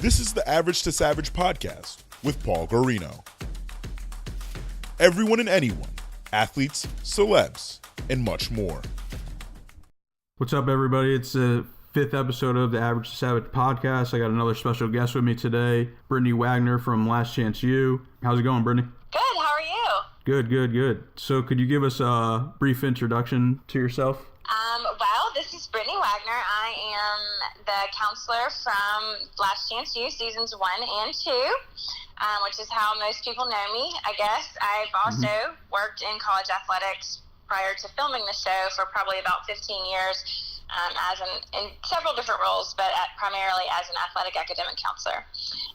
This is the Average to Savage podcast with Paul Guarino. Everyone and anyone, athletes, celebs, and much more. What's up, everybody? It's the 5th episode of the Average to Savage podcast. I got another special guest with me today, Brittany Wagner from Last Chance U. How's it going, Brittany? Good. How are you? Good. So could you give us a brief introduction to yourself? Well, this is Brittany Wagner. I am the counselor from Last Chance U seasons 1 and 2, which is how most people know me, I guess. I've also worked in college athletics prior to filming the show for probably about 15 years in several different roles, but primarily as an athletic academic counselor.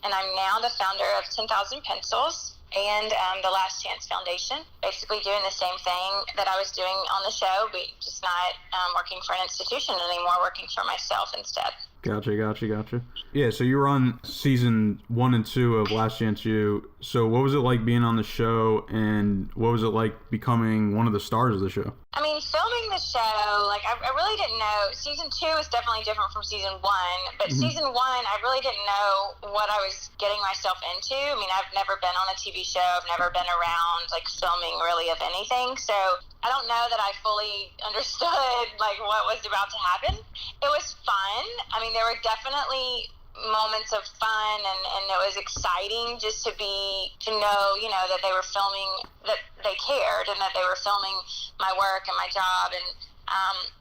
And I'm now the founder of 10,000 Pencils and the Last Chance Foundation, basically doing the same thing that I was doing on the show, but just not working for an institution anymore, working for myself instead. Gotcha. Yeah, so you were on season 1 and 2 of Last Chance U. So what was it like being on the show, and what was it like becoming one of the stars of the show? I mean, filming the show, I really didn't know. Season 2 is definitely different from season 1, but season 1, I really didn't know what I was getting myself into. I mean, I've never been on a TV show. I've never been around, filming really of anything. So I don't know that I fully understood, what was about to happen. It was fun. I mean, there were definitely moments of fun, and it was exciting just to know, that they were filming, that they cared, and that they were filming my work and my job. And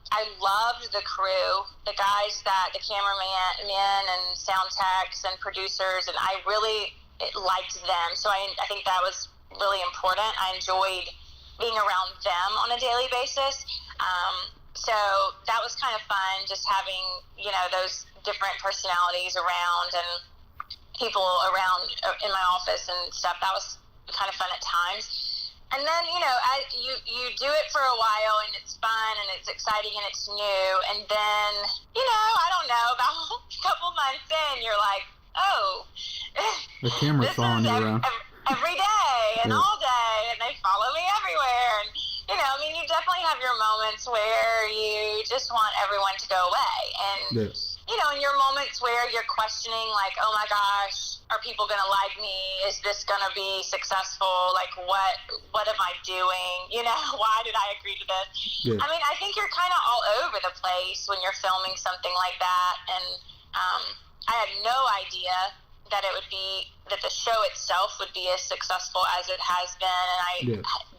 I loved the crew, the guys, the cameramen and sound techs and producers, and I really liked them. So I think that was really important. I enjoyed being around them on a daily basis. So that was kind of fun, just having, those different personalities around and people around in my office and stuff. That was kind of fun at times. And then, you do it for a while, and it's fun and it's exciting and it's new. And then, I don't know, about a couple months in, you're like, oh, the camera's following you around every day and all day, and they follow me everywhere. And you definitely have your moments where you just want everyone to go away, and and your moments where you're questioning, oh my gosh, are people gonna like me? Is this gonna be successful? What am I doing? Why did I agree to this? I mean, I think you're kind of all over the place when you're filming something like that, and I had no idea that the show itself would be as successful as it has been, and I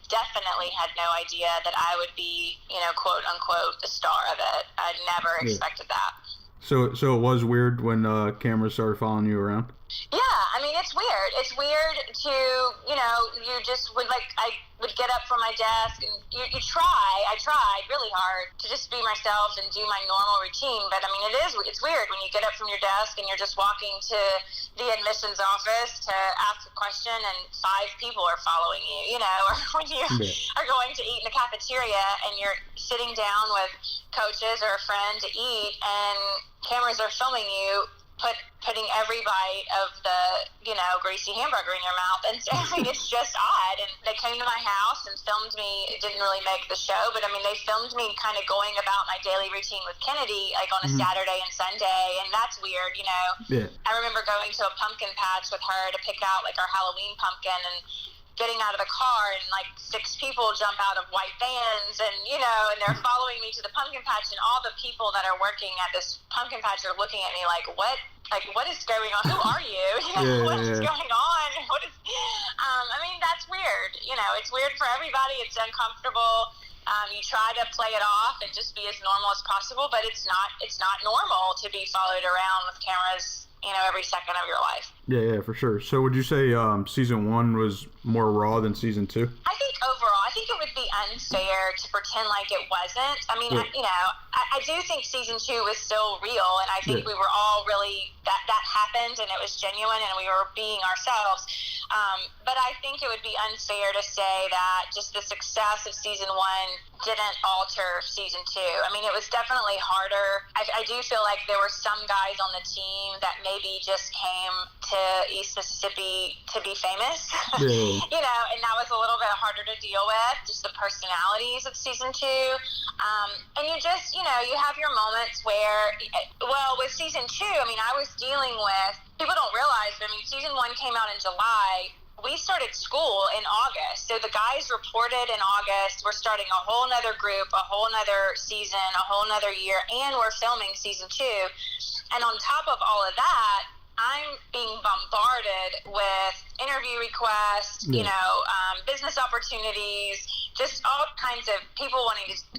definitely had no idea that I would be, quote unquote, the star of it. I never expected that. So it was weird when cameras started following you around? Yeah, I mean, it's weird. It's weird to, you just would I would get up from my desk, and I tried really hard to just be myself and do my normal routine. But I mean, it's weird when you get up from your desk and you're just walking to the admissions office to ask a question, and 5 people are following you, or when you are going to eat in the cafeteria and you're sitting down with coaches or a friend to eat, and cameras are filming you, putting every bite of the, greasy hamburger in your mouth. And so, I mean, it's just odd. And they came to my house and filmed me. It didn't really make the show, but I mean, they filmed me kind of going about my daily routine with Kennedy, on a Saturday and Sunday. And that's weird, I remember going to a pumpkin patch with her to pick out our Halloween pumpkin, and getting out of the car, and 6 people jump out of white vans, and and they're following me to the pumpkin patch, and all the people that are working at this pumpkin patch are looking at me what is going on? Who are you? What is going on? I mean, that's weird. It's weird for everybody. It's uncomfortable. You try to play it off and just be as normal as possible, but it's not normal to be followed around with cameras, every second of your life. Yeah, for sure. So would you say season 1 was more raw than season 2? I think overall, it would be unfair to pretend like it wasn't. I mean, I do think season 2 was still real, and I think we were all really, that happened, and it was genuine, and we were being ourselves. But I think it would be unfair to say that just the success of season 1 didn't alter season 2. I mean, it was definitely harder. I do feel like there were some guys on the team that maybe just came to East Mississippi to be famous, Yeah. you know, and that was a little bit harder to deal with, just the personalities of season 2. And you just, you know, you have your moments where, well, with season 2, I mean, I was dealing with, people don't realize, but I mean, season 1 came out in July. We started school in August. So the guys reported in August. We're starting a whole nother group, a whole nother season, a whole nother year, and we're filming season 2. And on top of all of that, I'm being bombarded with interview requests, you know, business opportunities, just all kinds of people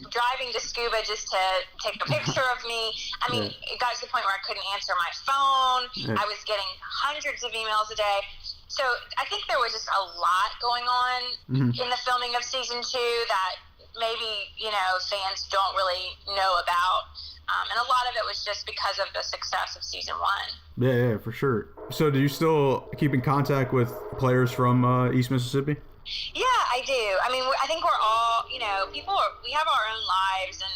driving to Scuba just to take a picture of me. I mean, it got to the point where I couldn't answer my phone. I was getting hundreds of emails a day. So I think there was just a lot going on in the filming of season 2 that maybe, you know, fans don't really know about. And a lot of it was just because of the success of season 1. Yeah, for sure. So do you still keep in contact with players from East Mississippi? Yeah, I do. I mean, I think we're all, you know, we have our own lives, and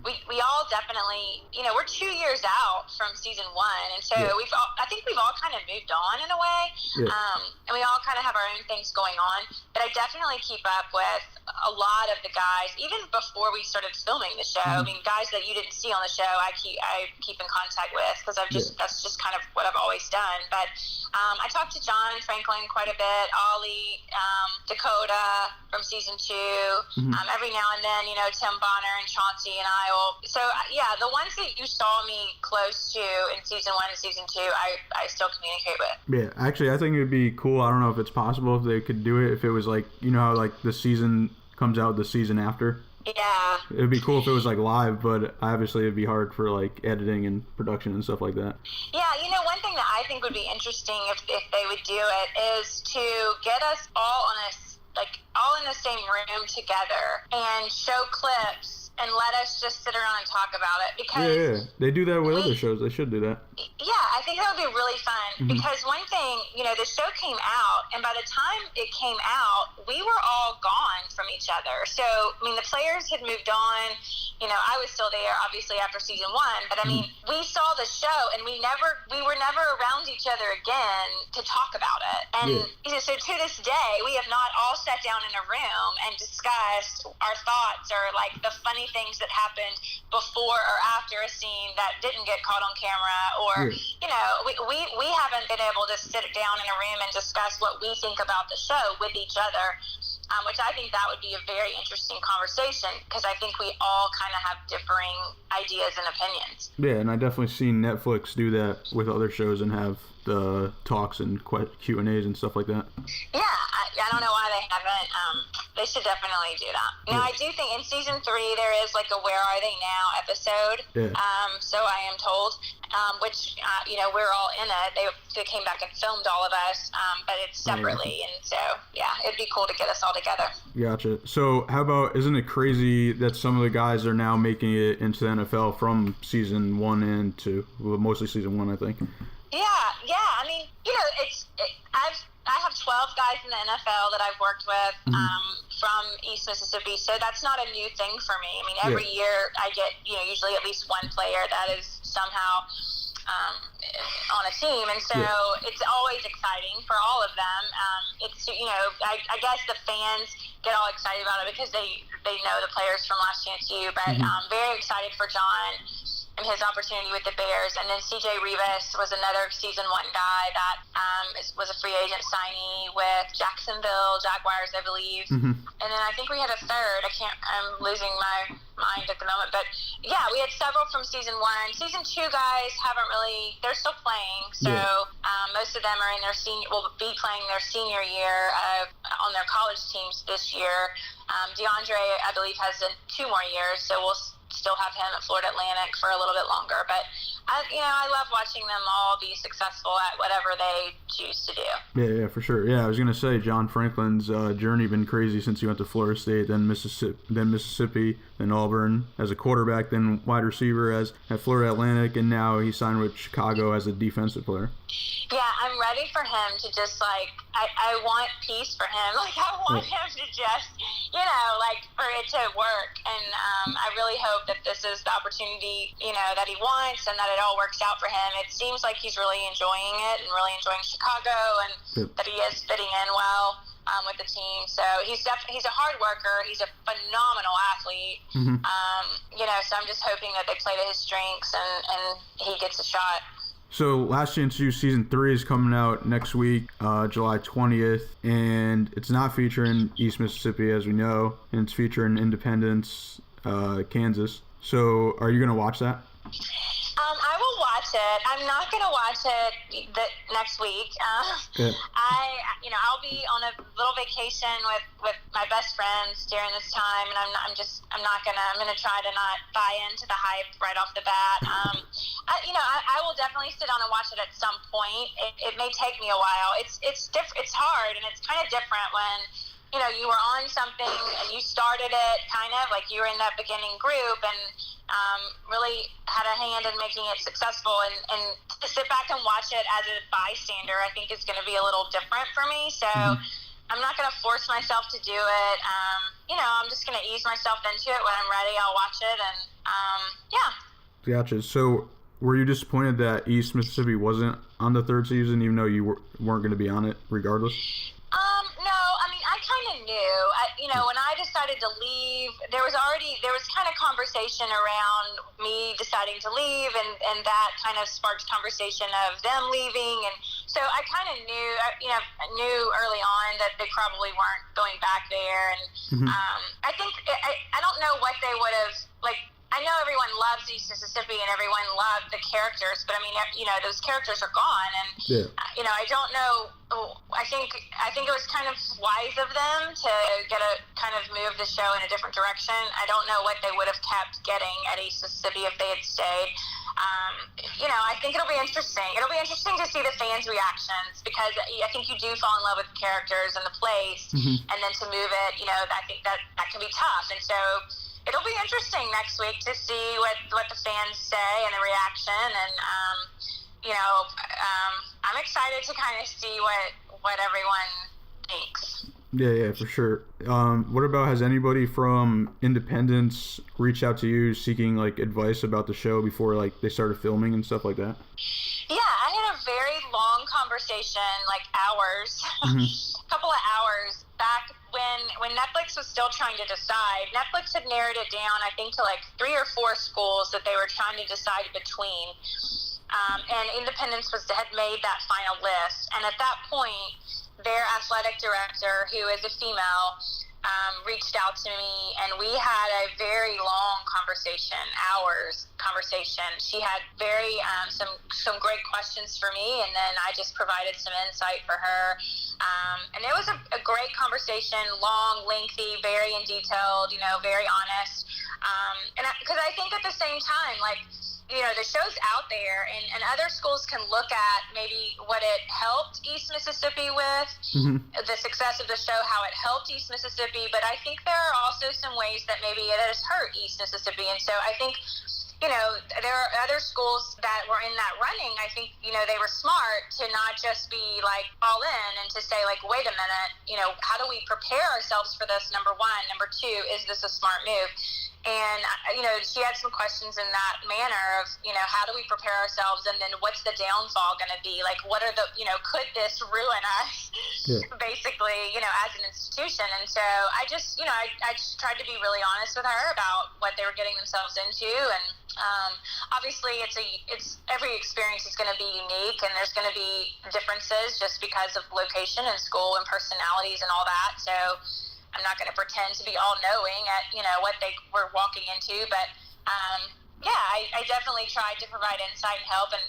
we all definitely, you know, we're 2 years out from season 1, and so I think we've all kind of moved on in a way, and we all kind of have our own things going on, but I definitely keep up with a lot of the guys, even before we started filming the show. I mean, guys that you didn't see on the show, I keep in contact with, because that's just kind of what I've always done. But I talked to John Franklin quite a bit, Ollie, Dakota from season 2. Every now and then, you know, Tim Bonner and Chauncey and I will. So yeah, the ones that you saw me close to in season 1 and season 2, I still communicate with. Yeah, actually, I think it'd be cool. I don't know if it's possible if they could do it. If it was like, you know, how like the season comes out the season after. Yeah. It'd be cool if it was like live, but obviously it'd be hard for like editing and production and stuff like that. Yeah, you know, one thing that I think would be interesting if they would do it is to get us all all in the same room together and show clips and let us just sit around and talk about it, because they do that with other shows. They should do that. Yeah, I think that would be really fun, because one thing, you know, the show came out, and by the time it came out, we were all gone from each other. So, I mean, the players had moved on. You know, I was still there, obviously, after season 1, but I mean, we saw the show, and we were never around each other again to talk about it. And you know, so to this day, we have not all sat down in a room and discussed our thoughts, or like the funny things that happened before or after a scene that didn't get caught on camera, or you know, we haven't been able to sit down in a room and discuss what we think about the show with each other, which I think that would be a very interesting conversation, because I think we all kind of have differing ideas and opinions. Yeah, and I definitely seen Netflix do that with other shows and have the talks and Q&As and stuff like that. Yeah, I don't know why they haven't. They should definitely do that. Now, I do think in season 3 there is like a Where Are They Now episode. So I am told, which you know, we're all in it. They came back and filmed all of us, but it's separately, and so yeah, it'd be cool to get us all together. Gotcha. So how about, isn't it crazy that some of the guys are now making it into the NFL from season 1 and 2? Well, mostly season 1, I think. Yeah. I mean, you know, I have 12 guys in the NFL that I've worked with from East Mississippi, so that's not a new thing for me. I mean, every year I get, you know, usually at least one player that is somehow on a team, and so it's always exciting for all of them. It's, you know, I guess the fans get all excited about it because they know the players from Last Chance U, but I'm very excited for John and his opportunity with the Bears. And then CJ Rivas was another season 1 guy that was a free agent signee with Jacksonville Jaguars, I believe. And then I think we had a third. I'm losing my mind at the moment, but yeah, we had several from season 1. Season 2 guys they're still playing, so most of them are in will be playing their senior year on their college teams this year. DeAndre, I believe, has 2 more years, so we'll still have him at Florida Atlantic for a little bit longer. But I love watching them all be successful at whatever they choose to do. Yeah, for sure. Yeah, I was gonna say John Franklin's journey been crazy since he went to Florida State, then Mississippi, then Auburn as a quarterback, then wide receiver at Florida Atlantic, and now he signed with Chicago as a defensive player. Yeah, I'm ready for him to just like, I want peace for him. Like, I want him to just, you know, like, for it to work. And I really hope that this is the opportunity, you know, that he wants and that it all works out for him. It seems like he's really enjoying it and really enjoying Chicago, and that he is fitting in well with the team. So he's a hard worker. He's a phenomenal athlete. You know, so I'm just hoping that they play to his strengths and he gets a shot. So Last Chance U Season 3 is coming out next week, July 20th, and it's not featuring East Mississippi, as we know, and it's featuring Independence, Kansas. So are you going to watch that? I will watch it. I'm not going to watch it next week. I'll be on a little vacation with my best friends during this time, and I'm gonna try to not buy into the hype right off the bat. I will definitely sit down and watch it at some point. It may take me a while. It's different. It's hard, and it's kind of different when, you know, you were on something and you started it, kind of like you were in that beginning group and really had a hand in making it successful, and to sit back and watch it as a bystander, I think is going to be a little different for me. So I'm not going to force myself to do it. I'm just going to ease myself into it. When I'm ready, I'll watch it, and Gotcha. So were you disappointed that East Mississippi wasn't on the third season, even though you weren't going to be on it regardless? No, I mean, I kind of knew. When I decided to leave, there was kind of conversation around me deciding to leave, and that kind of sparked conversation of them leaving, and so I kind of knew, I knew early on that they probably weren't going back there, and I think I don't know what they would have like. I know everyone loves East Mississippi and everyone loved the characters, but I mean, those characters are gone, and I don't know. I think it was kind of wise of them to kind of move the show in a different direction. I don't know what they would have kept getting at East Mississippi if they had stayed. I think it'll be interesting. It'll be interesting to see the fans' reactions, because I think you do fall in love with the characters and the place, and then to move it, I think that can be tough, and so. It'll be interesting next week to see what the fans say and the reaction, and I'm excited to kind of see what everyone thinks. Yeah, for sure. What about, has anybody from Independence reached out to you seeking like advice about the show before like they started filming and stuff like that? Yeah, I had a very long conversation, like hours, a couple of hours back when Netflix was still trying to decide. Netflix had narrowed it down, I think, to like 3 or 4 schools that they were trying to decide between. And Independence had made that final list. And at that point, their athletic director, who is a female, reached out to me, and we had a very long conversation, hours conversation. She had very some great questions for me, and then I just provided some insight for her. And it was a great conversation, long, lengthy, very in detailed, very honest. And because I think at the same time, like, the show's out there, and other schools can look at maybe what it helped East Mississippi with, the success of the show, how it helped East Mississippi, but I think there are also some ways that maybe it has hurt East Mississippi, and so I think, there are other schools that were in that running. I think, they were smart to not just be like all in, and to say like, wait a minute, how do we prepare ourselves for this, number one? Number two, is this a smart move? And, she had some questions in that manner of, how do we prepare ourselves, and then what's the downfall going to be? Like, what are the, could this ruin us, basically, as an institution? And so I just tried to be really honest with her about what they were getting themselves into. And obviously it's every experience is going to be unique, and there's going to be differences just because of location and school and personalities and all that. So I'm not going to pretend to be all-knowing at, what they were walking into. But, I definitely tried to provide insight and help. And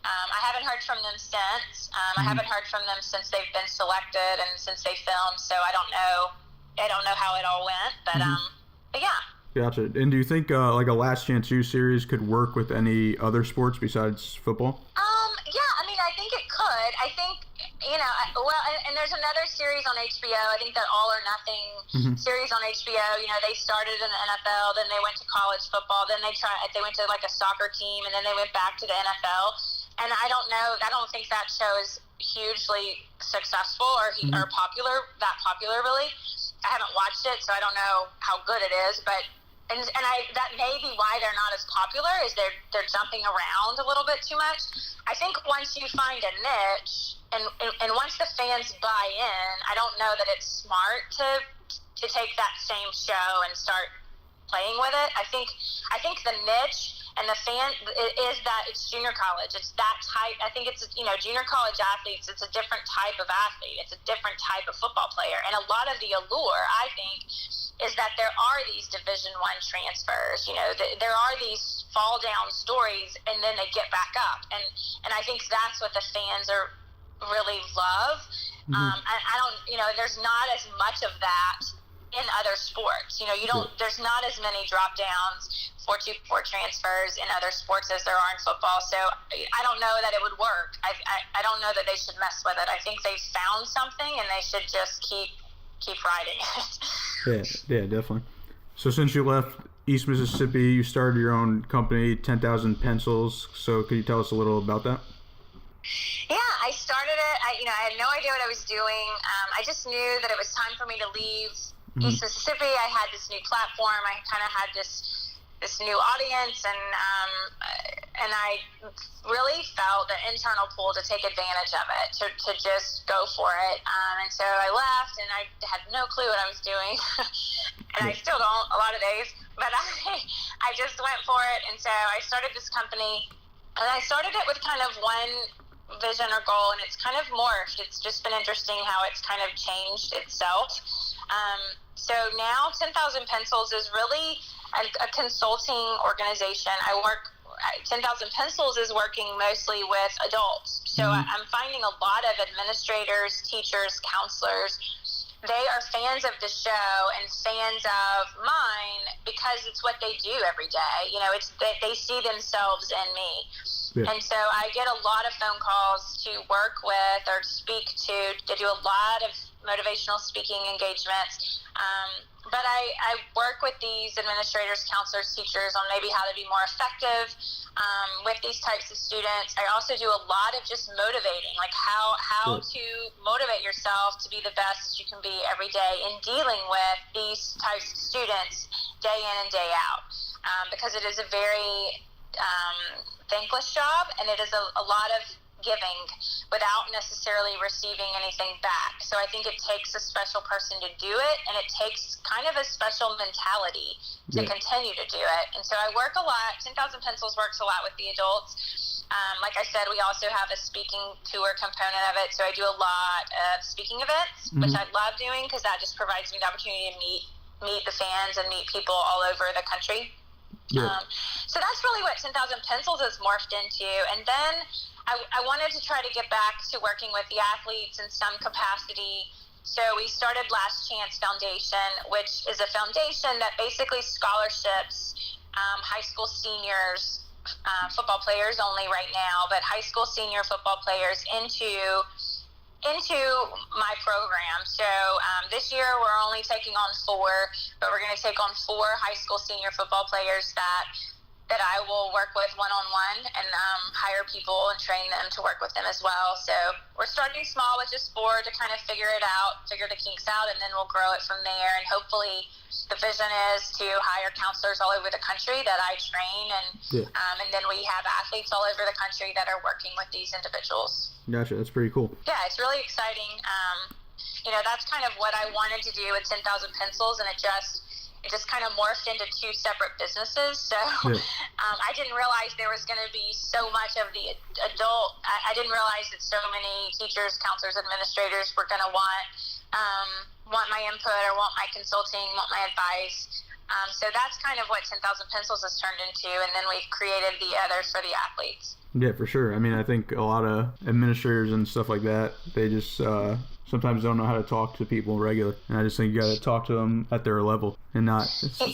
I haven't heard from them since. I haven't heard from them since they've been selected and since they filmed. So I don't know how it all went. But, but yeah. Gotcha. And do you think like a Last Chance U series could work with any other sports besides football? Yeah, I mean, I think it could. I think, and there's another series on HBO, I think that All or Nothing series on HBO. They started in the NFL, then they went to college football, then they went to like a soccer team, and then they went back to the NFL. and I don't think that show is hugely successful or popular really. I haven't watched it, so I don't know how good it is, but that may be why they're not as popular, is they're jumping around a little bit too much. I think once you find a niche and once the fans buy in, I don't know that it's smart to take that same show and start playing with it. I think the niche and the fan is that it's junior college. It's that type. I think it's, junior college athletes, it's a different type of athlete. It's a different type of football player. And a lot of the allure, I think, is that there are these Division I transfers. There are these fall down stories, and then they get back up. And I think that's what the fans are really love. I don't, there's not as much of that in other sports. There's not as many drop downs, 4-2-4 transfers in other sports as there are in football. So I don't know that it would work. I don't know that they should mess with it. I think they found something and they should just keep riding it. Yeah, definitely. So since you left East Mississippi, you started your own company, 10,000 Pencils. So could you tell us a little about that? Yeah, I started it. I had no idea what I was doing. I just knew that it was time for me to leave East Mississippi. I had this new platform. I kind of had this new audience, and I really felt the internal pull to take advantage of it, to just go for it. And so I left, and I had no clue what I was doing, and I still don't a lot of days. But I just went for it, and so I started this company, and I started it with kind of one vision or goal, and it's kind of morphed. It's just been interesting how it's kind of changed itself. So now 10,000 Pencils is really a consulting organization. 10,000 Pencils is working mostly with adults. So I'm finding a lot of administrators, teachers, counselors, they are fans of the show and fans of mine because it's what they do every day. They see themselves in me. Yeah. And so I get a lot of phone calls to work with or speak to. They do a lot of motivational speaking engagements. But I work with these administrators, counselors, teachers on maybe how to be more effective with these types of students. I also do a lot of just motivating, like how to motivate yourself to be the best you can be every day in dealing with these types of students day in and day out. Because it is a very thankless job, and it is a lot of giving without necessarily receiving anything back. So I think it takes a special person to do it, and it takes kind of a special mentality to continue to do it. And so I work a lot. 10,000 Pencils works a lot with the adults. Like I said, we also have a speaking tour component of it. So I do a lot of speaking events, which I love doing because that just provides me the opportunity to meet the fans and meet people all over the country. Yeah. So that's really what 10,000 Pencils has morphed into. And then I wanted to try to get back to working with the athletes in some capacity. So we started Last Chance Foundation, which is a foundation that basically scholarships high school seniors, football players only right now, but high school senior football players into my program. So this year we're only taking on 4, but we're going to take on 4 high school senior football players that I will work with one-on-one and hire people and train them to work with them as well. So we're starting small with just 4 to kind of figure the kinks out, and then we'll grow it from there. And hopefully the vision is to hire counselors all over the country that I train, and then we have athletes all over the country that are working with these individuals. Gotcha. That's pretty cool. Yeah, it's really exciting. That's kind of what I wanted to do with 10,000 Pencils, and it just kind of morphed into 2 separate businesses. So I didn't realize there was going to be so much of the adult. I didn't realize that so many teachers, counselors, administrators were going to want my input or want my consulting, want my advice. So that's kind of what 10,000 Pencils has turned into. And then we've created the others for the athletes. Yeah, for sure. I mean, I think a lot of administrators and stuff like that, they just sometimes don't know how to talk to people regular. And I just think you got to talk to them at their level and not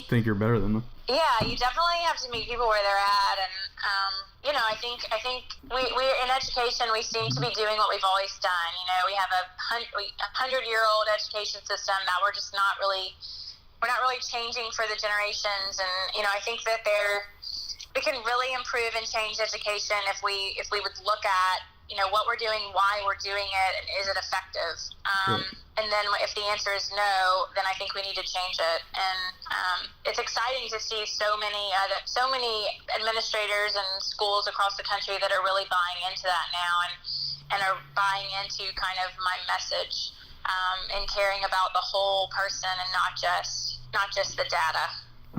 think you're better than them. Yeah, you definitely have to meet people where they're at. And, I think we're in education, we seem to be doing what we've always done. We have a 100-year-old education system that we're not really changing for the generations. And, I think that we can really improve and change education if we would look at, you know, what we're doing, why we're doing it, and is it effective? And then if the answer is no, then I think we need to change it. And it's exciting to see so many administrators and schools across the country that are really buying into that now and are buying into kind of my message, and caring about the whole person and not just the data.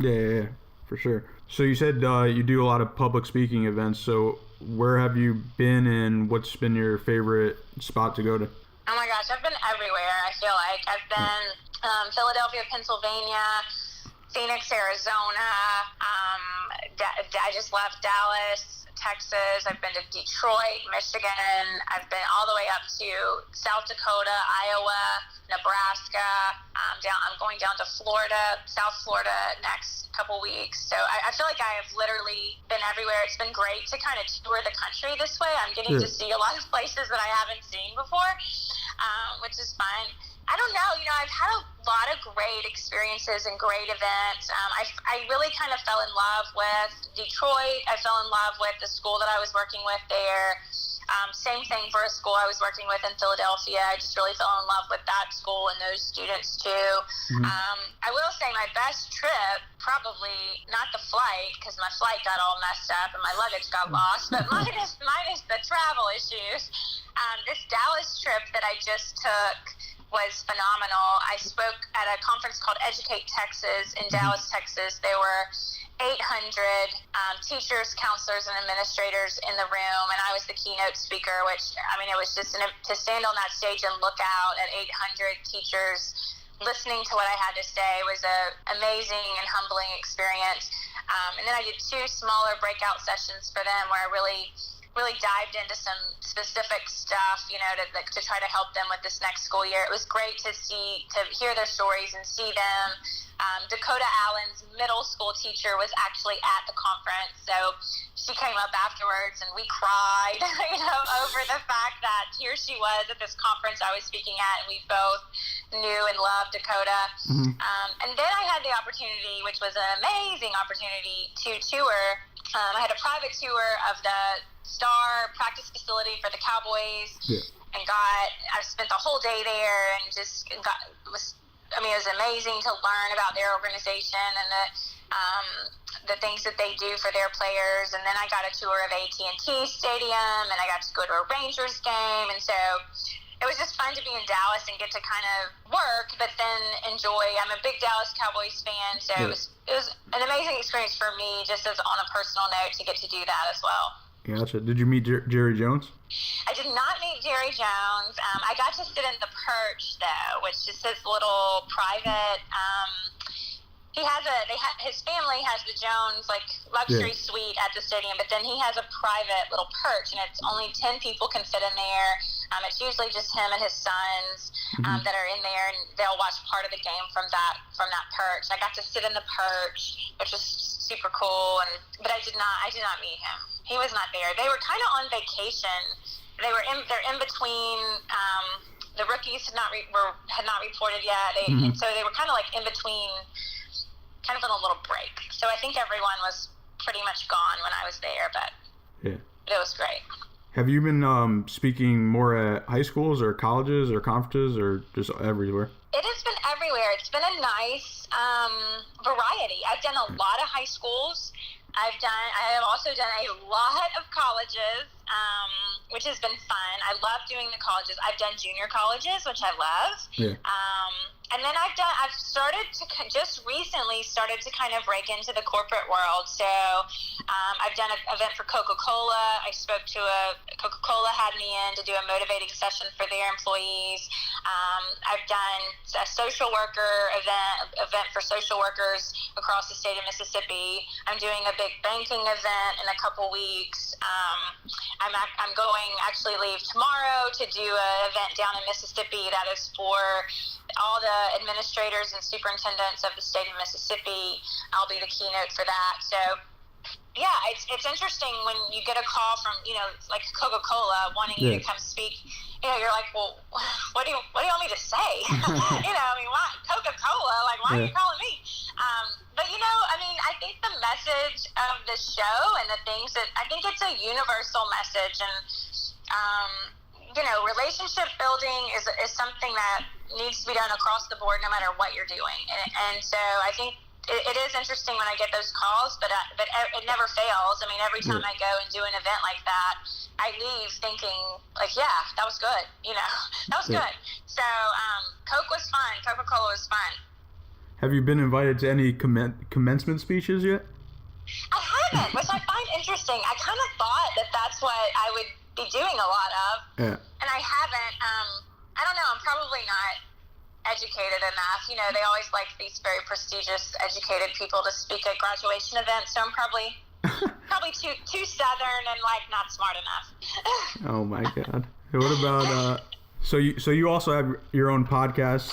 Yeah, for sure. So you said you do a lot of public speaking events. So where have you been, and what's been your favorite spot to go to? Oh my gosh, I've been everywhere. I feel like I've been Philadelphia, Pennsylvania, Phoenix, Arizona. I just left Dallas, Texas. I've been to Detroit, Michigan. I've been all the way up to South Dakota, Iowa, Nebraska. I'm going down to Florida, South Florida next couple weeks. So I feel like I have literally been everywhere. It's been great to kind of tour the country this way. I'm getting to see a lot of places that I haven't seen before, which is fun. I don't know, you know, I've had a lot of great experiences and great events. I really kind of fell in love with Detroit. I fell in love with the school that I was working with there. Same thing for a school I was working with in Philadelphia. I just really fell in love with that school and those students too. I will say my best trip, probably not the flight, because my flight got all messed up and my luggage got lost, but minus the travel issues. This Dallas trip that I just took was phenomenal. I spoke at a conference called Educate Texas in Dallas, Texas. There were 800 teachers, counselors, and administrators in the room, and I was the keynote speaker, which, I mean, it was just to stand on that stage and look out at 800 teachers listening to what I had to say was an amazing and humbling experience. And then I did 2 smaller breakout sessions for them where I really dived into some specific stuff, you know, to try to help them with this next school year. It was great to hear their stories and see them. Dakota Allen's middle school teacher was actually at the conference, so she came up afterwards and we cried, you know, over the fact that here she was at this conference I was speaking at, and we both knew and loved Dakota. And then I had the opportunity, which was an amazing opportunity, to tour. I had a private tour of the Star practice facility for the Cowboys, and I spent the whole day there and just it was amazing to learn about their organization and the things that they do for their players. And then I got a tour of AT&T Stadium, and I got to go to a Rangers game, and so it was just fun to be in Dallas and get to kind of work, but then enjoy. I'm a big Dallas Cowboys fan, so it was an amazing experience for me, just as on a personal note, to get to do that as well. Gotcha. Did you meet Jerry Jones? I did not meet Jerry Jones. I got to sit in the perch, though, which is this little private. His family has the Jones luxury suite at the stadium, but then he has a private little perch, and it's only 10 people can fit in there. It's usually just him and his sons that are in there, and they'll watch part of the game from that perch. I got to sit in the perch, which was super cool, but I did not meet him. He was not there. They were kind of on vacation. They're in between. The rookies had not reported yet. So they were kind of in between, kind of on a little break. So I think everyone was pretty much gone when I was there, but it was great. Have you been speaking more at high schools or colleges or conferences or just everywhere? It has been everywhere. It's been a nice variety. I've done a lot of high schools. I have also done a lot of colleges, which has been fun. I love doing the colleges. I've done junior colleges, which I love. And then I've just recently started to kind of break into the corporate world. So I've done an event for Coca-Cola. I spoke to Coca-Cola had me in to do a motivating session for their employees. I've done a social worker event for social workers across the state of Mississippi. I'm doing a big banking event in a couple weeks. I'm going actually leave tomorrow to do an event down in Mississippi that is for all the administrators and superintendents of the state of Mississippi. I'll be the keynote for that. So yeah, it's interesting when you get a call from, like Coca-Cola wanting you to come speak. You're like, well, what do you want me to say? Why Coca-Cola? Why are you calling me? But I mean, I think the message of the show and the things that I think it's a universal message, and relationship building is something that needs to be done across the board, no matter what you're doing. And so I think it is interesting when I get those calls, but it never fails. I mean, every time I go and do an event like that, I leave thinking like, yeah, that was good. That was good. So Coke was fun. Coca-Cola was fun. Have you been invited to any commencement speeches yet? I haven't, which I find interesting. I kind of thought that that's what I would be doing a lot of, and I haven't. I don't know. I'm probably not educated enough. They always like these very prestigious, educated people to speak at graduation events. So I'm probably too Southern and like not smart enough. Oh my God. What about so you also have your own podcast,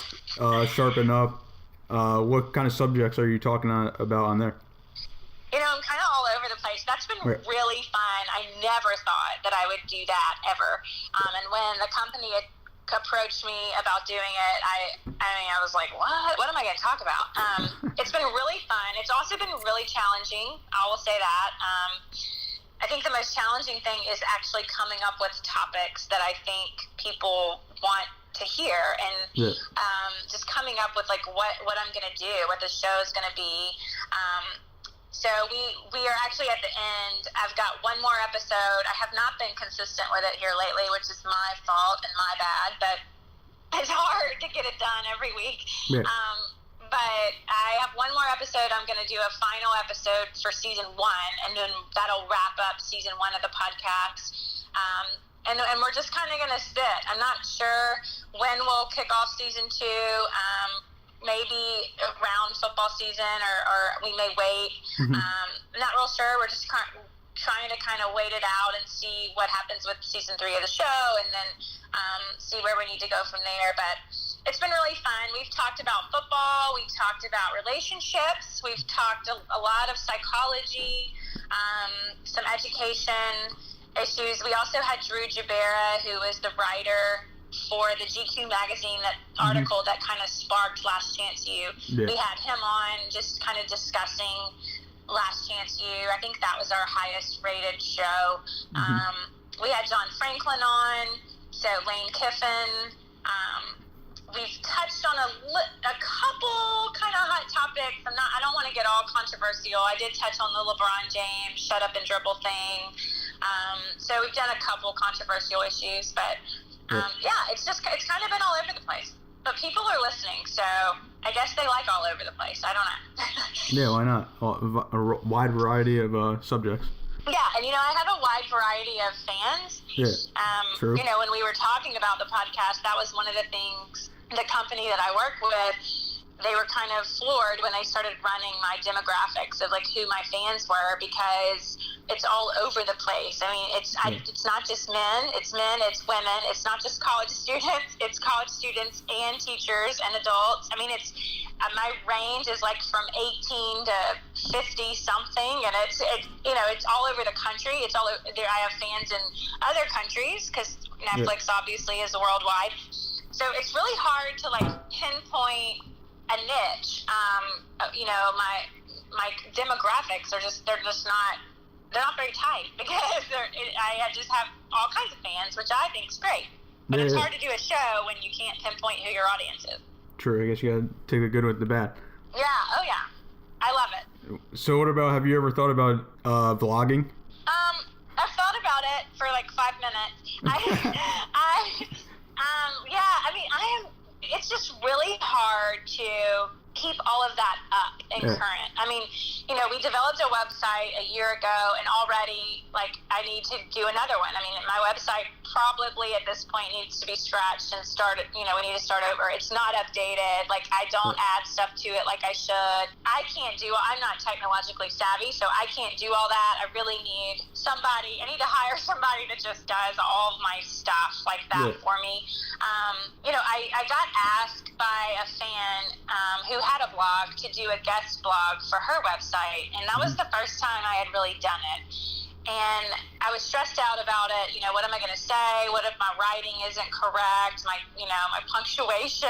Sharpen Up. What kind of subjects are you talking about on there? I'm kind of all over the place. That's been really fun. I never thought that I would do that ever. And when the company approached me about doing it, I was like, what am I going to talk about? It's been really fun. It's also been really challenging. I will say that. I think the most challenging thing is actually coming up with topics that I think people want to hear, and just coming up with like what I'm going to do, what the show is going to be. So we are actually at the end. I've got one more episode. I have not been consistent with it here lately, which is my fault and my bad, but it's hard to get it done every week. Yeah. But I have one more episode. I'm going to do a final episode for season 1, and then that'll wrap up season 1 of the podcast. And we're just kind of going to sit. I'm not sure when we'll kick off season 2. Maybe around football season, or we may wait. Not real sure. We're just trying to kind of wait it out and see what happens with season 3 of the show, and then see where we need to go from there. But it's been really fun. We've talked about football. We've talked about relationships. We've talked a lot of psychology, some education issues. We also had Drew Jabera, who is the writer for the GQ magazine, that article that kind of sparked Last Chance U. Yeah. We had him on just kind of discussing Last Chance U. I think that was our highest rated show. We had John Franklin on, so Lane Kiffin. We've touched on a couple kind of hot topics. I don't want to get all controversial. I did touch on the LeBron James shut up and dribble thing. So we've done a couple controversial issues, but it's kind of been all over the place. But people are listening, so I guess they like all over the place. I don't know. Yeah, why not? A wide variety of subjects. Yeah, and I have a wide variety of fans. Yeah, true. When we were talking about the podcast, that was one of the things, the company that I work with, they were kind of floored when they started running my demographics of like who my fans were, because it's all over the place. I mean, it's not just men, it's women. It's not just college students, it's college students and teachers and adults. I mean, it's my range is like from 18 to 50 something, and it's all over the country. It's all there. I have fans in other countries because Netflix obviously is worldwide. So it's really hard to like pinpoint a niche. My demographics are they're not very tight, because I just have all kinds of fans, which I think is great. But it's hard to do a show when you can't pinpoint who your audience is. True. I guess you gotta take the good with the bad. Yeah. Oh yeah. I love it. So what about? Have you ever thought about vlogging? I've thought about it for like 5 minutes. It's just really hard to keep all of that up and current. I mean, we developed a website a year ago, and already, like, I need to do another one. I mean, my website probably at this point needs to be scratched and started. We need to start over. It's not updated. Like, I don't add stuff to it like I should. I'm not technologically savvy, so I can't do all that. I really need somebody. I need to hire somebody that just does all of my stuff like that for me. I got asked by a fan who had a blog to do a guest blog for her website, and that was the first time I had really done it. And I was stressed out about it. What am I going to say? What if my writing isn't correct? My punctuation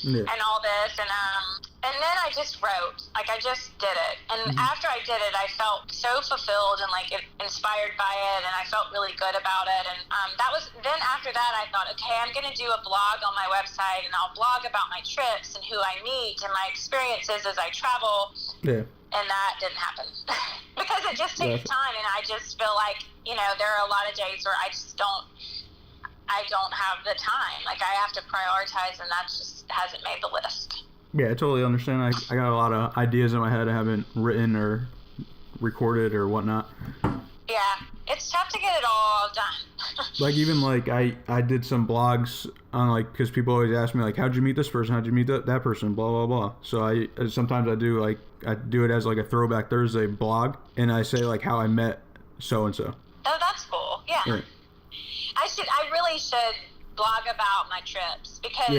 and all this. And then I just wrote, I just did it. And after I did it, I felt so fulfilled and inspired by it. And I felt really good about it. And then after that, I thought, okay, I'm going to do a blog on my website, and I'll blog about my trips and who I meet and my experiences as I travel. Yeah. And that didn't happen because it just takes time. And I just feel like, there are a lot of days where I don't have the time. I have to prioritize, and that just hasn't made the list. Yeah, I totally understand. I got a lot of ideas in my head I haven't written or recorded or whatnot. Yeah, it's tough to get it all done. Even I did some blogs on because people always ask me how'd you meet this person? How'd you meet that person? Blah blah blah. So I sometimes I do it as a Throwback Thursday blog, and I say how I met so and so. Oh, that's cool. Yeah. Right. I really should blog about my trips because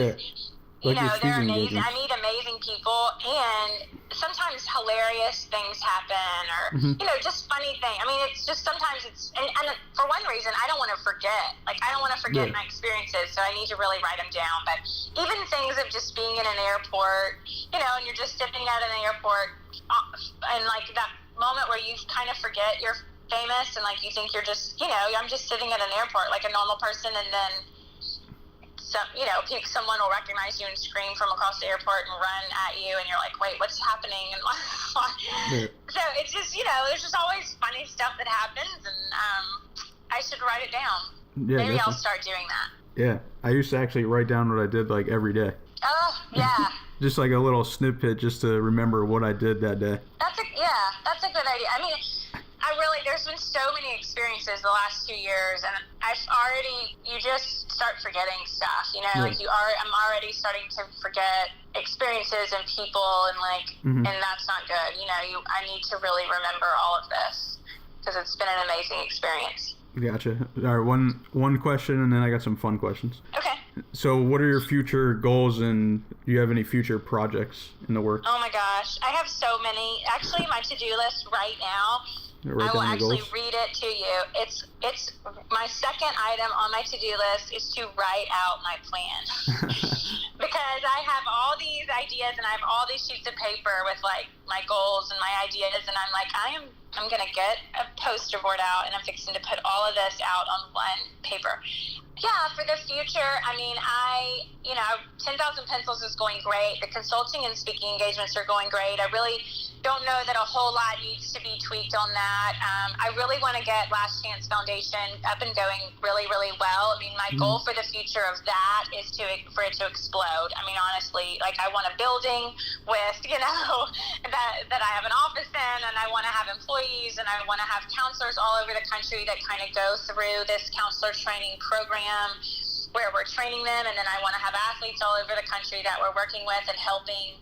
they're amazing. I meet amazing people, and sometimes hilarious things happen, or just funny things. It's just sometimes and for one reason, I don't want to forget. I don't want to forget my experiences, so I need to really write them down. But even things of just being in an airport, and you're just sitting at an airport, and that moment where you kind of forget you're famous, and you think you're just, I'm just sitting at an airport like a normal person, and then someone will recognize you and scream from across the airport and run at you, and you're like, wait, what's happening? And so it's just, there's just always funny stuff that happens, and I should write it down. Yeah, maybe I'll start doing that. Yeah, I used to actually write down what I did every day. Oh, yeah. Just a little snippet just to remember what I did that day. That's a good idea. There's been so many experiences the last 2 years, and you just start forgetting stuff, I'm already starting to forget experiences and people, and and that's not good. I need to really remember all of this because it's been an amazing experience. Gotcha. All right, one question, and then I got some fun questions. Okay. So what are your future goals, and do you have any future projects in the works? Oh my gosh, I have so many. Actually, my to-do list right now, I will actually read it to you. It's my second item on my to-do list is to write out my plan. Because I have all these ideas, and I have all these sheets of paper with my goals and my ideas, and I'm going to get a poster board out, and I'm fixing to put all of this out on one paper. Yeah, for the future, 10,000 Pencils is going great. The consulting and speaking engagements are going great. I really don't know that a whole lot needs to be tweaked on that. I really want to get Last Chance Foundation up and going really, really well. My goal for the future of that is for it to explode. Honestly, I want a building with, that I have an office in, and I want to have employees, and I want to have counselors all over the country that kind of go through this counselor training program where we're training them, and then I want to have athletes all over the country that we're working with and helping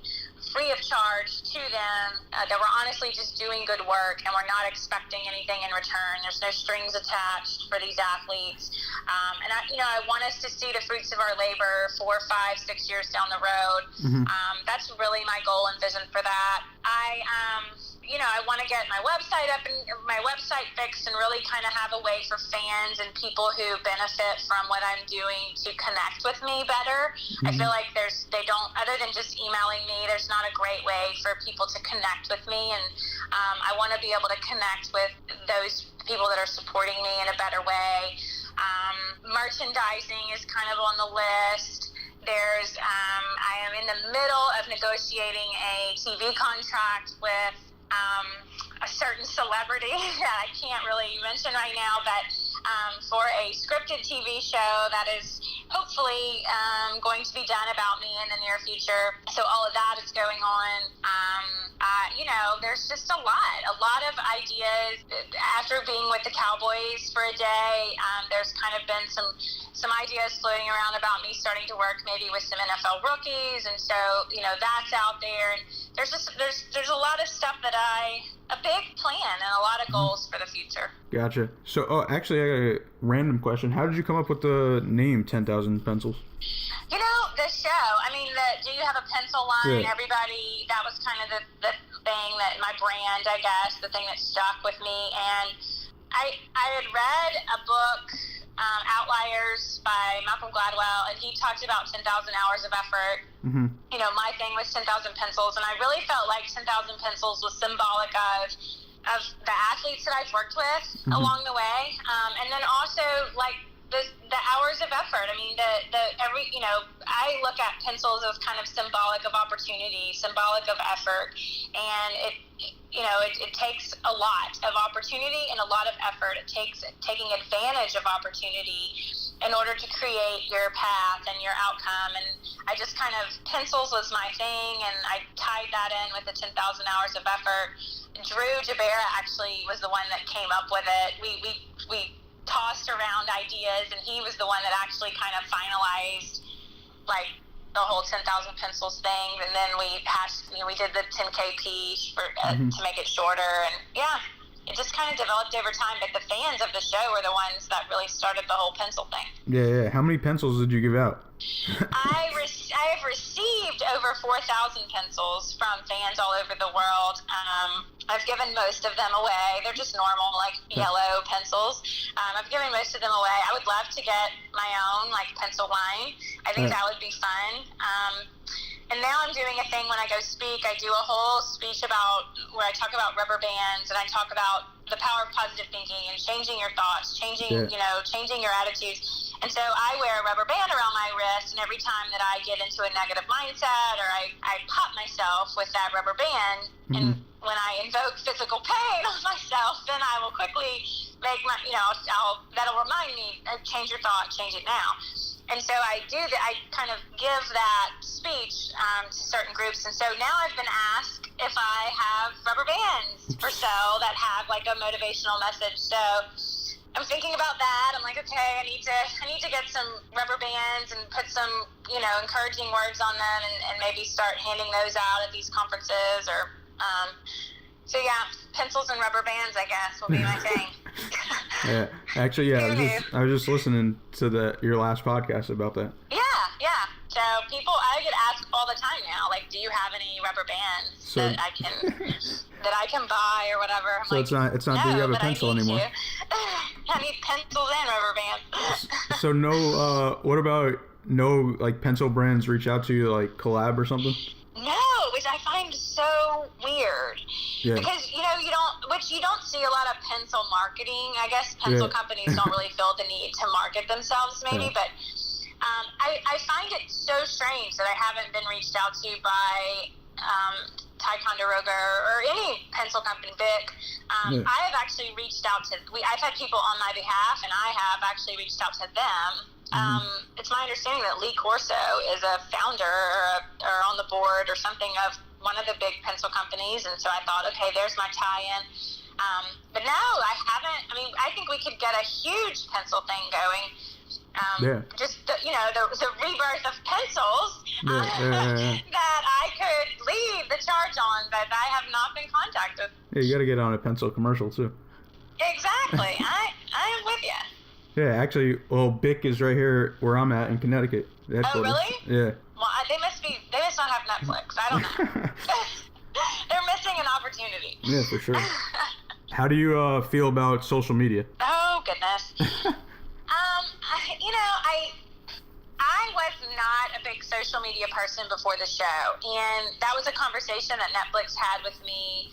free of charge to them, that we're honestly just doing good work, and we're not expecting anything in return. There's no strings attached for these athletes. And I want us to see the fruits of our labor 4, 5, 6 years down the road. That's really my goal and vision for that. I want to get my website up and my website fixed, and really kind of have a way for fans and people who benefit from what I'm doing to connect with me better. I feel like other than just emailing me, there's not a great way for people to connect with me, and I want to be able to connect with those people that are supporting me in a better way. Merchandising is kind of on the list. I am in the middle of negotiating a TV contract with a certain celebrity that I can't really mention right now, but for a scripted TV show that is hopefully going to be done about me in the near future. So all of that is going on. There's just a lot of ideas. After being with the Cowboys for a day, there's kind of been some ideas floating around about me starting to work maybe with some NFL rookies, and so that's out there. And there's a lot of stuff a big plan and a lot of goals for the future. Gotcha. So, actually, I got a random question. How did you come up with the name 10,000 Pencils? The show. Do you have a pencil line? Yeah. Everybody, that was kind of the thing that my brand, I guess, the thing that stuck with me. And I had read a book, Outliers by Malcolm Gladwell, and he talked about 10,000 hours of effort. Mm-hmm. You know, my thing was 10,000 pencils, and I really felt like 10,000 pencils was symbolic of the athletes that I've worked with along the way, and then also like the hours of effort. I mean, I look at pencils as kind of symbolic of opportunity, symbolic of effort, and it takes a lot of opportunity and a lot of effort. It takes taking advantage of opportunity in order to create your path and your outcome. And I just kind of, pencils was my thing, and I tied that in with the 10,000 hours of effort. Drew Jabera actually was the one that came up with it. We tossed around ideas, and he was the one that actually kind of finalized like the whole 10,000 pencils thing. And then we did the 10KP to make it shorter, and it just kind of developed over time. But the fans of the show were the ones that really started the whole pencil thing. Yeah. How many pencils did you give out? I have received over 4,000 pencils from fans all over the world. I've given most of them away. They're just normal, like yellow pencils. I've given most of them away. I would love to get my own, like, pencil line. I think that would be fun. And now I'm doing a thing when I go speak. I do a whole speech where I talk about rubber bands, and I talk about the power of positive thinking and changing your thoughts, changing your attitudes. And so I wear a rubber band around my wrist, and every time that I get into a negative mindset, or I pop myself with that rubber band, and when I invoke physical pain on myself, then I will quickly make that'll remind me, change your thought, change it now. And so I do that. I kind of give that speech to certain groups. And so now I've been asked if I have rubber bands for sale that have like a motivational message. So I'm thinking about that. I'm like, okay, I need to get some rubber bands and put some, encouraging words on them, and maybe start handing those out at these conferences, or pencils and rubber bands, I guess, will be my thing. Yeah, actually, I was just listening to your last podcast about that. Yeah. So I get asked all the time now, like, do you have any rubber bands that I can buy or whatever? I'm so like, it's not do you have a pencil anymore? I need pencils and rubber bands. So what about no, like, pencil brands reach out to you, like, collab or something? No, which I find so weird. Yeah. Because you don't see a lot of pencil marketing. I guess pencil companies don't really feel the need to market themselves, maybe. But I find it so strange that I haven't been reached out to by Ticonderoga or any pencil company, Bic. I have actually reached out to. I've had people on my behalf, and I have actually reached out to them. It's my understanding that Lee Corso is a founder or on the board or something of one of the big pencil companies, and so I thought, okay, there's my tie-in. But no, I haven't. I mean, I think we could get a huge pencil thing going. Just the rebirth of pencils that I could lead the charge on, but I have not been contacted. Yeah, you got to get on a pencil commercial too. Exactly. I am with you. Yeah, actually, Bic is right here where I'm at in Connecticut. Oh, really? Yeah. Well, they must not have Netflix. I don't know. They're missing an opportunity. Yeah, for sure. How do you feel about social media? Oh, goodness. I was not a big social media person before the show, and that was a conversation that Netflix had with me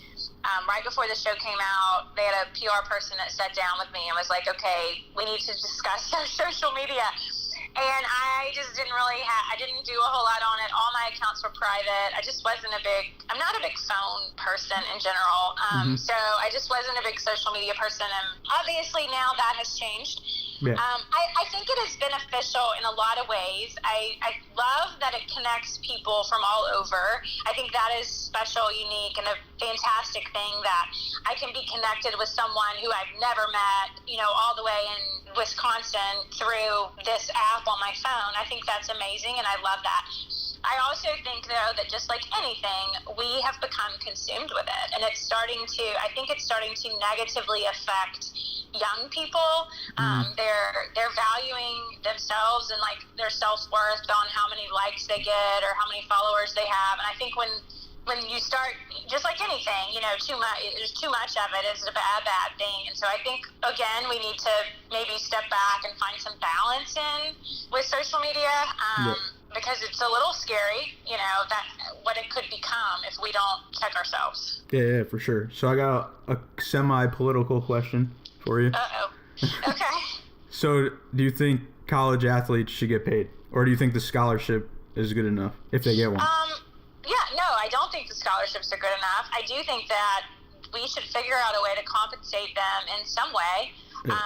right before the show came out. They had a PR person that sat down with me and was like, okay, we need to discuss social media. And I just didn't really I didn't do a whole lot on it. All my accounts were private. I'm not a big phone person in general. So I just wasn't a big social media person. And obviously now that has changed. Yeah. I think it is beneficial in a lot of ways. I love that it connects people from all over. I think that is special, unique, and a fantastic thing that I can be connected with someone who I've never met, all the way in Wisconsin through this app on my phone. I think that's amazing, and I love that. I also think, though, that just like anything, we have become consumed with it, and I think it's starting to negatively affect young people. They're valuing themselves and like their self-worth on how many likes they get or how many followers they have. And I think when when you start, just like anything, too much of it is a bad thing. And so I think, again, we need to maybe step back and find some balance in with social media, because it's a little scary, that what it could become if we don't check ourselves. Yeah, for sure. So I got a semi-political question for you. Uh-oh. Okay. So do you think college athletes should get paid? Or do you think the scholarship is good enough if they get one? Yeah, no, I don't think the scholarships are good enough. I do think that we should figure out a way to compensate them in some way. Yeah.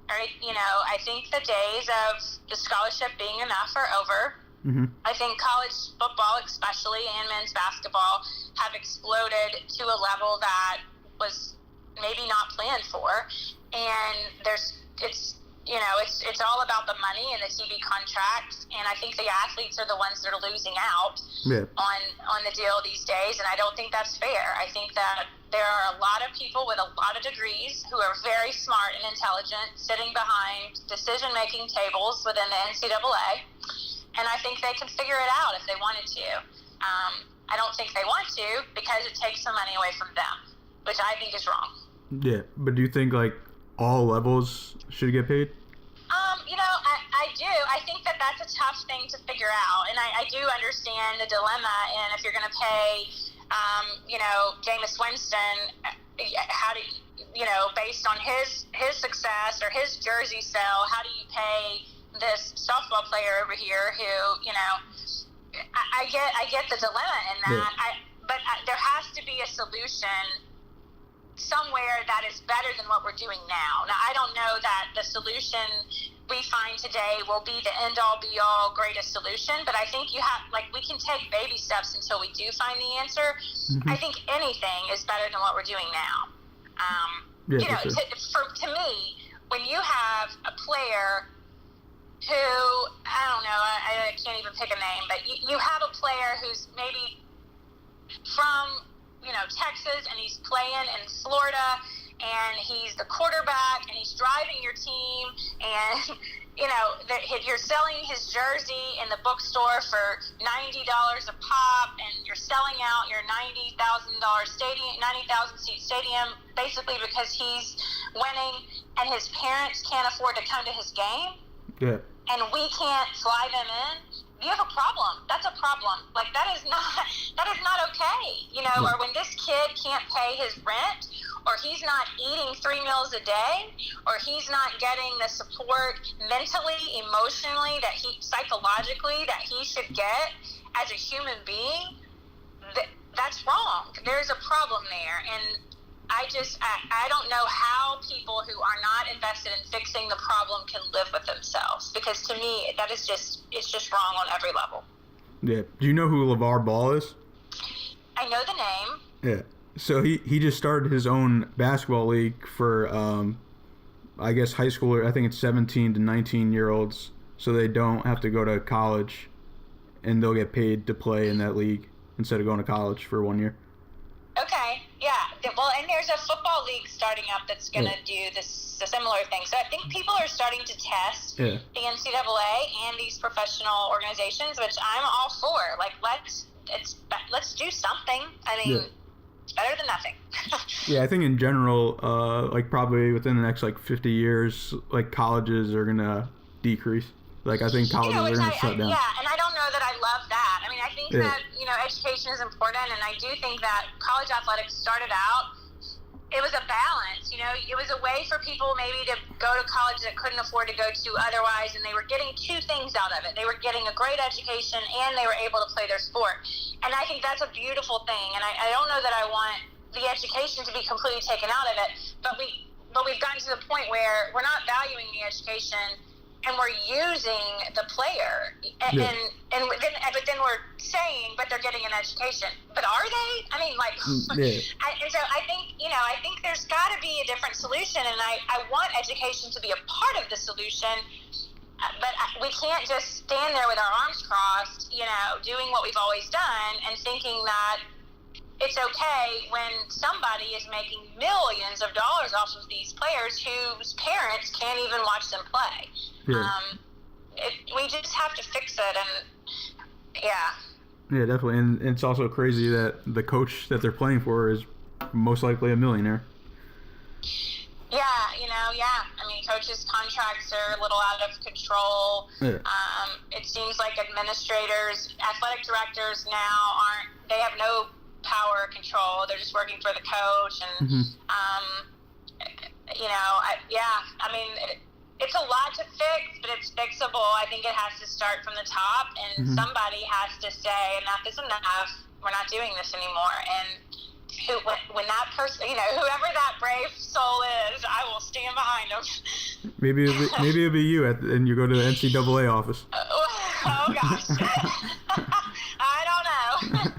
I think the days of the scholarship being enough are over. Mm-hmm. I think college football, especially, and men's basketball have exploded to a level that was maybe not planned for. And it's all about the money and the TV contracts, and I think the athletes are the ones that are losing out on the deal these days, and I don't think that's fair. I think that there are a lot of people with a lot of degrees who are very smart and intelligent sitting behind decision-making tables within the NCAA, and I think they can figure it out if they wanted to. I don't think they want to because it takes the money away from them, which I think is wrong. Yeah, but do you think, all levels should get paid? I do. I think that that's a tough thing to figure out, and I do understand the dilemma. And if you're going to pay, Jameis Winston, how do based on his success or his jersey sale, how do you pay this softball player over here who, I get the dilemma in that. Yeah. But there has to be a solution somewhere that is better than what we're doing now. Now, I don't know that the solution we find today will be the end-all, be-all, greatest solution, but I think we can take baby steps until we do find the answer. Mm-hmm. I think anything is better than what we're doing now. To me, when you have a player who, I don't know, I can't even pick a name, but you have a player who's maybe from Texas, and he's playing in Florida, and he's the quarterback, and he's driving your team, and you're selling his jersey in the bookstore for $90 a pop, and you're selling out your $90,000 seat stadium basically because he's winning, and his parents can't afford to come to his game. Yeah. And we can't fly them in. You have a problem. That's a problem. That is not okay. Or when this kid can't pay his rent, or he's not eating 3 meals a day, or he's not getting the support mentally, emotionally, psychologically that he should get as a human being, that's wrong. There's a problem there. And I don't know how people who are not invested in fixing the problem can live with themselves, because to me it's just wrong on every level. Yeah. Do you know who LeVar Ball is? I know the name. Yeah. So he just started his own basketball league for I guess high schooler. I think it's 17 to 19-year-olds, so they don't have to go to college, and they'll get paid to play in that league instead of going to college for 1 year. Okay, yeah. Well, and there's a football league starting up that's going to do a similar thing. So I think people are starting to test the NCAA and these professional organizations, which I'm all for. Let's do something. I mean, it's better than nothing. Yeah, I think in general, probably within the next 50 years, colleges are going to decrease. I think colleges are going to shut down. Yeah, and I don't know that I love that. I mean, I think that, education is important, and I do think that college athletics started out, it was a balance, it was a way for people maybe to go to college that couldn't afford to go to otherwise, and they were getting two things out of it. They were getting a great education, and they were able to play their sport. And I think that's a beautiful thing, and I don't know that I want the education to be completely taken out of it, but we've gotten to the point where we're not valuing the education, and we're using the player, but then we're saying, but they're getting an education. But are they? I mean, and so I think there's got to be a different solution, and I want education to be a part of the solution, but we can't just stand there with our arms crossed, doing what we've always done and thinking that it's okay when somebody is making millions of dollars off of these players whose parents can't even watch them play. Yeah. We just have to fix it, and Yeah, definitely. And it's also crazy that the coach that they're playing for is most likely a millionaire. Yeah, I mean, coaches' contracts are a little out of control. Yeah. It seems like administrators, athletic directors now they have no power or control. They're just working for the coach. And, I mean, it's a lot to fix, but it's fixable. I think it has to start from the top, and somebody has to say, enough is enough. We're not doing this anymore. And when that person, whoever that brave soul is, I will stand behind them. Maybe it'll be you and you go to the NCAA office. Oh gosh. I don't know.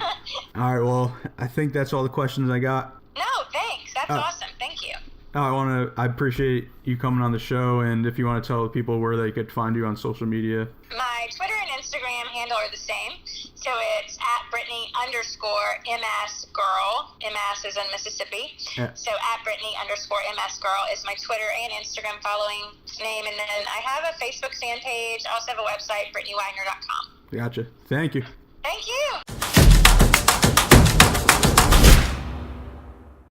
All right, well, I think that's all the questions I got. No, thanks. That's awesome. Thank you. I appreciate you coming on the show, and if you want to tell people where they could find you on social media. My Twitter and Instagram handle are the same. So it's at Brittany_MS girl. MS is in Mississippi. Yeah. So at Brittany_MS girl is my Twitter and Instagram following name. And then I have a Facebook fan page. I also have a website, BrittanyWagner.com. Gotcha. Thank you.